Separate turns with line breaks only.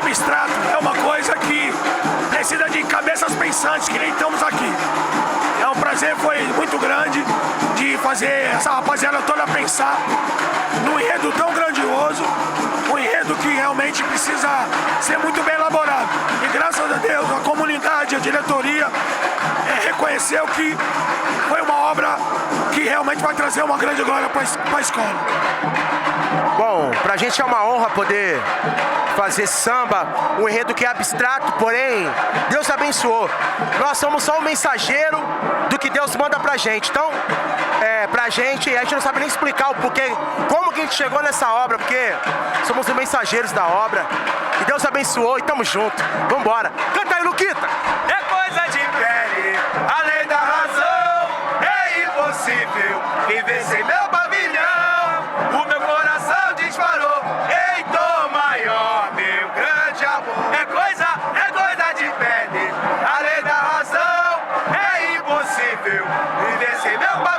abstrato é uma coisa que precisa de cabeças pensantes, que nem estamos aqui. É um prazer, foi muito grande de fazer essa rapaziada toda pensar num enredo tão grandioso, um enredo que realmente precisa ser muito bem elaborado. E graças a Deus, a comunidade, a diretoria reconheceu que foi uma obra que realmente vai trazer uma grande glória para a escola.
Bom, pra gente é uma honra poder fazer samba, um enredo que é abstrato, porém, Deus abençoou. Nós somos só um mensageiro do que Deus manda pra gente. Então, pra gente, a gente não sabe nem explicar o porquê, como que a gente chegou nessa obra, porque somos os mensageiros da obra. E Deus abençoou e tamo junto. Vambora. Canta aí, Luquita!
É coisa de pele, além da razão, é impossível viver sem meu pavilhão. O meu coração disparou em tom maior, meu grande amor. É coisa de pele, além da razão, é impossível viver sem meu pavilhão.